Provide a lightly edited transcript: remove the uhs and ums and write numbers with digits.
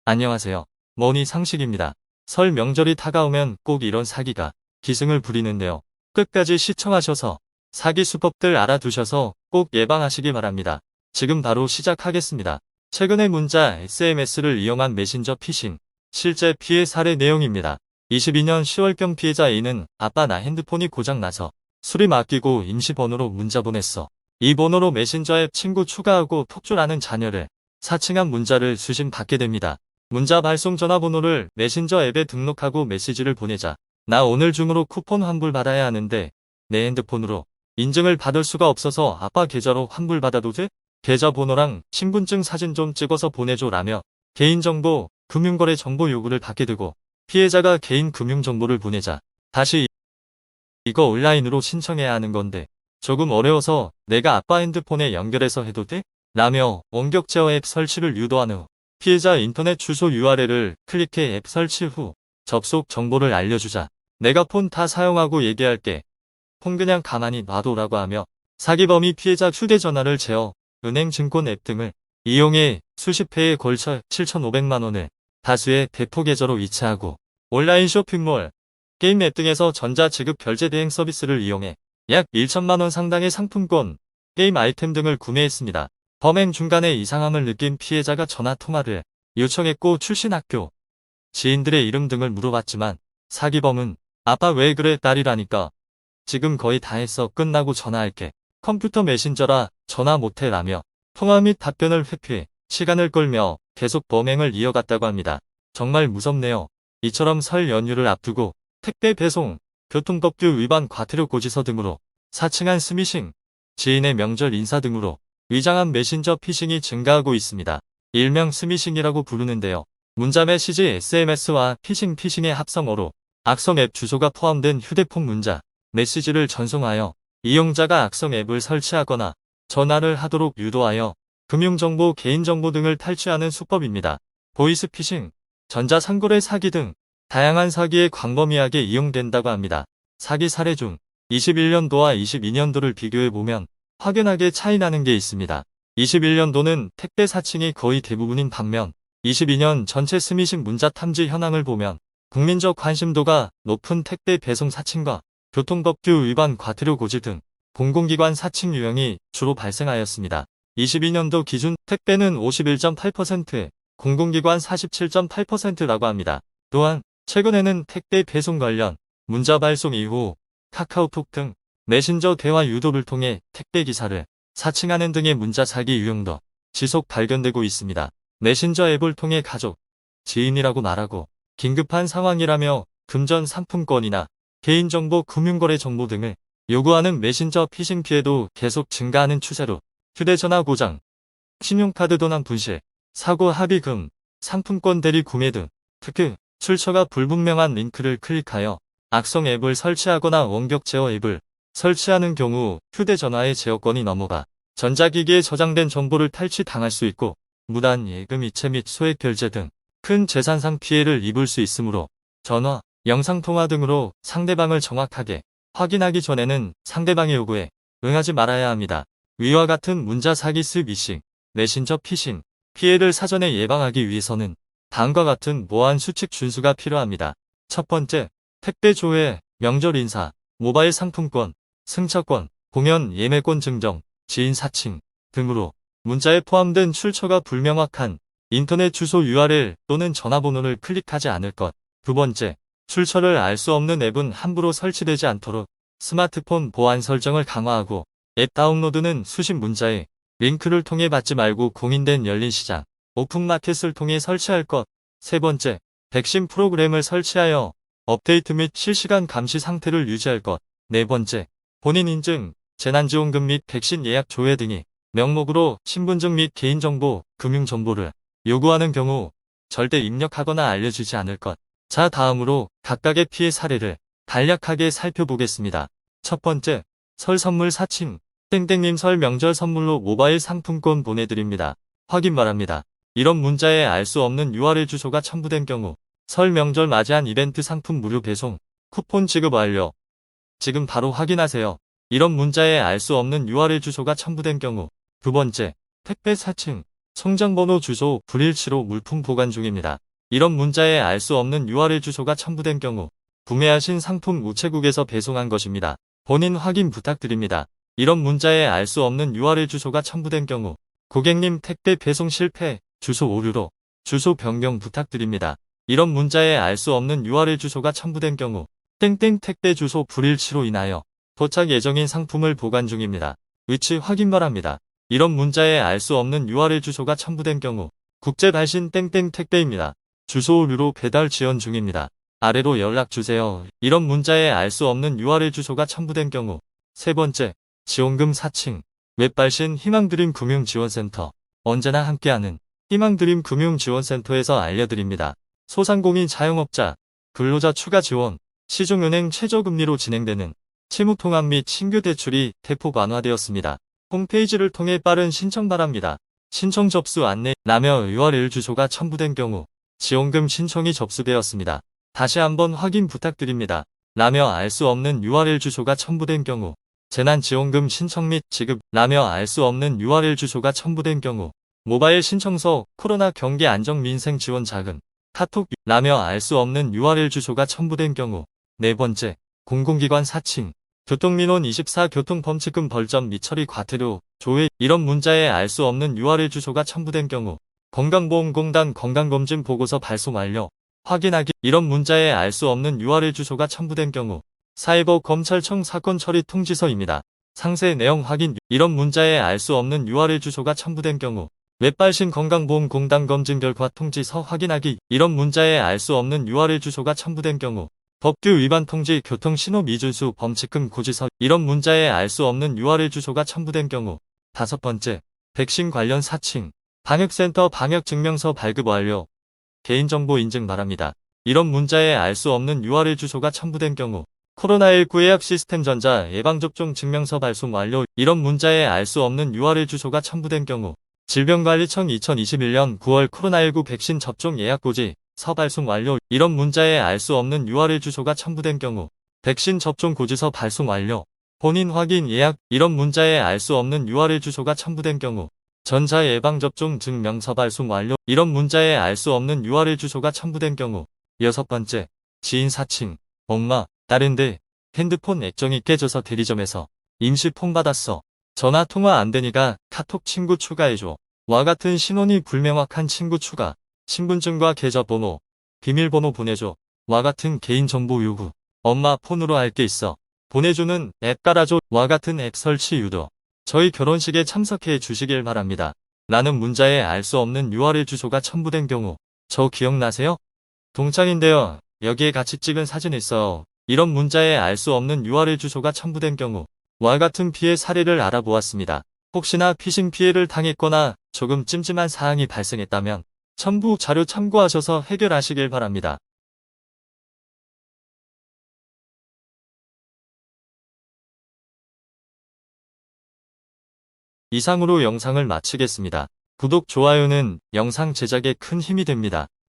안녕하세요. 머니 상식입니다. 설 명절이 다가오면 꼭 이런 사기가 기승을 부리는데요. 끝까지 시청하셔서 사기 수법들 알아두셔서 꼭 예방하시기 바랍니다. 지금 바로 시작하겠습니다. 최근의 문자 SMS를 이용한 메신저 피싱, 실제 피해 사례 내용입니다. 22년 10월경 피해자 A는 아빠 나 핸드폰이 고장나서 수리 맡기고 임시번호로 문자 보냈어. 이 번호로 메신저 앱 친구 추가하고 톡줄하는 자녀를 사칭한 문자를 수신 받게 됩니다. 문자 발송 전화번호를 메신저 앱에 등록하고 메시지를 보내자 나 오늘 중으로 쿠폰 환불 받아야 하는데 내 핸드폰으로 인증을 받을 수가 없어서 아빠 계좌로 환불 받아도 돼? 계좌번호랑 신분증 사진 좀 찍어서 보내줘 라며 개인정보, 금융거래 정보 요구를 받게 되고 피해자가 개인 금융정보를 보내자 다시 이거 온라인으로 신청해야 하는 건데 조금 어려워서 내가 아빠 핸드폰에 연결해서 해도 돼? 라며 원격 제어 앱 설치를 유도한 후 피해자 인터넷 주소 URL을 클릭해 앱 설치 후 접속 정보를 알려주자 내가 폰 다 사용하고 얘기할게. 폰 그냥 가만히 놔둬라고 하며 사기범이 피해자 휴대전화를 제어, 은행 증권 앱 등을 이용해 수십 회에 걸쳐 7,500만 원을 다수의 대포 계좌로 이체하고 온라인 쇼핑몰, 게임 앱 등에서 전자지급 결제 대행 서비스를 이용해 약 1천만 원 상당의 상품권, 게임 아이템 등을 구매했습니다. 범행 중간에 이상함을 느낀 피해자가 전화통화를 요청했고 출신 학교, 지인들의 이름 등을 물어봤지만 사기범은 아빠 왜 그래 딸이라니까 지금 거의 다 했어 끝나고 전화할게 컴퓨터 메신저라 전화 못해 라며 통화 및 답변을 회피해 시간을 끌며 계속 범행을 이어갔다고 합니다. 정말 무섭네요. 이처럼 설 연휴를 앞두고 택배 배송, 교통법규 위반 과태료 고지서 등으로 사칭한 스미싱, 지인의 명절 인사 등으로 위장한 메신저 피싱이 증가하고 있습니다. 일명 스미싱이라고 부르는데요. 문자 메시지 SMS와 피싱의 합성어로 악성 앱 주소가 포함된 휴대폰 문자, 메시지를 전송하여 이용자가 악성 앱을 설치하거나 전화를 하도록 유도하여 금융정보, 개인정보 등을 탈취하는 수법입니다. 보이스피싱, 전자상거래 사기 등 다양한 사기에 광범위하게 이용된다고 합니다. 사기 사례 중 21년도와 22년도를 비교해보면 확연하게 차이나는 게 있습니다. 21년도는 택배 사칭이 거의 대부분인 반면 22년 전체 스미싱 문자 탐지 현황을 보면 국민적 관심도가 높은 택배 배송 사칭과 교통법규 위반 과태료 고지 등 공공기관 사칭 유형이 주로 발생하였습니다. 22년도 기준 택배는 51.8%, 공공기관 47.8%라고 합니다. 또한 최근에는 택배 배송 관련 문자 발송 이후 카카오톡 등 메신저 대화 유도를 통해 택배 기사를 사칭하는 등의 문자 사기 유형도 지속 발견되고 있습니다. 메신저 앱을 통해 가족, 지인이라고 말하고 긴급한 상황이라며 금전 상품권이나 개인정보, 금융거래 정보 등을 요구하는 메신저 피싱 피해도 계속 증가하는 추세로 휴대전화 고장, 신용카드 도난 분실, 사고 합의금, 상품권 대리 구매 등 특히 출처가 불분명한 링크를 클릭하여 악성 앱을 설치하거나 원격 제어 앱을 설치하는 경우 휴대전화의 제어권이 넘어가 전자기기에 저장된 정보를 탈취당할 수 있고 무단 예금 이체 및 소액 결제 등 큰 재산상 피해를 입을 수 있으므로 전화, 영상통화 등으로 상대방을 정확하게 확인하기 전에는 상대방의 요구에 응하지 말아야 합니다. 위와 같은 문자 사기 스미싱, 메신저 피싱, 피해를 사전에 예방하기 위해서는 다음과 같은 보안 수칙 준수가 필요합니다. 첫 번째, 택배 조회, 명절 인사, 모바일 상품권, 승차권, 공연 예매권 증정, 지인 사칭 등으로 문자에 포함된 출처가 불명확한 인터넷 주소 URL 또는 전화번호를 클릭하지 않을 것. 두 번째, 출처를 알 수 없는 앱은 함부로 설치되지 않도록 스마트폰 보안 설정을 강화하고 앱 다운로드는 수신 문자에 링크를 통해 받지 말고 공인된 열린 시장, 오픈마켓을 통해 설치할 것. 세 번째, 백신 프로그램을 설치하여 업데이트 및 실시간 감시 상태를 유지할 것. 네 번째, 본인 인증, 재난지원금 및 백신 예약 조회 등의 명목으로 신분증 및 개인정보, 금융정보를 요구하는 경우 절대 입력하거나 알려주지 않을 것. 자, 다음으로 각각의 피해 사례를 간략하게 살펴보겠습니다. 첫 번째, 설 선물 사칭. 땡땡님 설 명절 선물로 모바일 상품권 보내드립니다. 확인 바랍니다. 이런 문자에 알 수 없는 URL 주소가 첨부된 경우 설 명절 맞이한 이벤트 상품 무료 배송, 쿠폰 지급 완료. 지금 바로 확인하세요. 이런 문자에 알 수 없는 URL 주소가 첨부된 경우. 두 번째, 택배 사칭. 송장번호 주소 불일치로 물품 보관 중입니다. 이런 문자에 알 수 없는 URL 주소가 첨부된 경우 구매하신 상품 우체국에서 배송한 것입니다. 본인 확인 부탁드립니다. 이런 문자에 알 수 없는 URL 주소가 첨부된 경우 고객님 택배 배송 실패, 주소 오류로 주소 변경 부탁드립니다. 이런 문자에 알 수 없는 URL 주소가 첨부된 경우 땡땡 택배 주소 불일치로 인하여 도착 예정인 상품을 보관 중입니다. 위치 확인 바랍니다. 이런 문자에 알 수 없는 URL 주소가 첨부된 경우 국제 발신 땡땡 택배입니다. 주소 오류로 배달 지연 중입니다. 아래로 연락 주세요. 이런 문자에 알 수 없는 URL 주소가 첨부된 경우 세 번째, 지원금 사칭, 웹발신 희망드림 금융지원센터. 언제나 함께하는 희망드림 금융지원센터에서 알려드립니다. 소상공인 자영업자, 근로자 추가 지원, 시중은행 최저금리로 진행되는 채무통합 및 신규 대출이 대폭 완화되었습니다. 홈페이지를 통해 빠른 신청 바랍니다. 신청 접수 안내, 라며 URL 주소가 첨부된 경우 지원금 신청이 접수되었습니다. 다시 한번 확인 부탁드립니다. 라며 알 수 없는 URL 주소가 첨부된 경우 재난지원금 신청 및 지급, 라며 알 수 없는 URL 주소가 첨부된 경우 모바일 신청서, 코로나 경기 안정 민생 지원 자금, 카톡, 라며 알 수 없는 URL 주소가 첨부된 경우 네 번째, 공공기관 사칭, 교통민원 24 교통범칙금 벌점 및 처리 과태료, 조회. 이런 문자에 알 수 없는 URL 주소가 첨부된 경우 건강보험공단 건강검진 보고서 발송 완료, 확인하기. 이런 문자에 알 수 없는 URL 주소가 첨부된 경우 사이버검찰청 사건 처리 통지서입니다. 상세 내용 확인. 이런 문자에 알 수 없는 URL 주소가 첨부된 경우 웹발신 건강보험공단 검진 결과 통지서 확인하기. 이런 문자에 알 수 없는 URL 주소가 첨부된 경우 법규 위반 통지 교통신호 미준수 범칙금 고지서. 이런 문자에 알 수 없는 URL 주소가 첨부된 경우 다섯 번째, 백신 관련 사칭, 방역센터 방역증명서 발급 완료, 개인정보 인증 바랍니다. 이런 문자에 알 수 없는 URL 주소가 첨부된 경우 코로나19 예약 시스템 전자 예방접종 증명서 발송 완료. 이런 문자에 알 수 없는 URL 주소가 첨부된 경우 질병관리청 2021년 9월 코로나19 백신 접종 예약 고지 서 발송 완료. 이런 문자에 알 수 없는 URL 주소가 첨부된 경우 백신 접종 고지서 발송 완료, 본인 확인 예약. 이런 문자에 알 수 없는 URL 주소가 첨부된 경우 전자 예방접종 증명서 발송 완료. 이런 문자에 알 수 없는 URL 주소가 첨부된 경우 여섯 번째, 지인 사칭, 엄마, 딸인데 핸드폰 액정이 깨져서 대리점에서 임시 폰 받았어. 전화 통화 안 되니까 카톡 친구 추가해줘. 와 같은 신원이 불명확한 친구 추가, 신분증과 계좌번호, 비밀번호 보내줘. 와 같은 개인정보 요구. 엄마 폰으로 할 게 있어. 보내주는 앱 깔아줘. 와 같은 앱 설치 유도. 저희 결혼식에 참석해 주시길 바랍니다. 라는 문자에 알 수 없는 URL 주소가 첨부된 경우 저 기억나세요? 동창인데요. 여기에 같이 찍은 사진 있어요. 이런 문자에 알 수 없는 URL 주소가 첨부된 경우 와 같은 피해 사례를 알아보았습니다. 혹시나 피싱 피해를 당했거나 조금 찜찜한 사항이 발생했다면 첨부 자료 참고하셔서 해결하시길 바랍니다. 이상으로 영상을 마치겠습니다. 구독, 좋아요는 영상 제작에 큰 힘이 됩니다.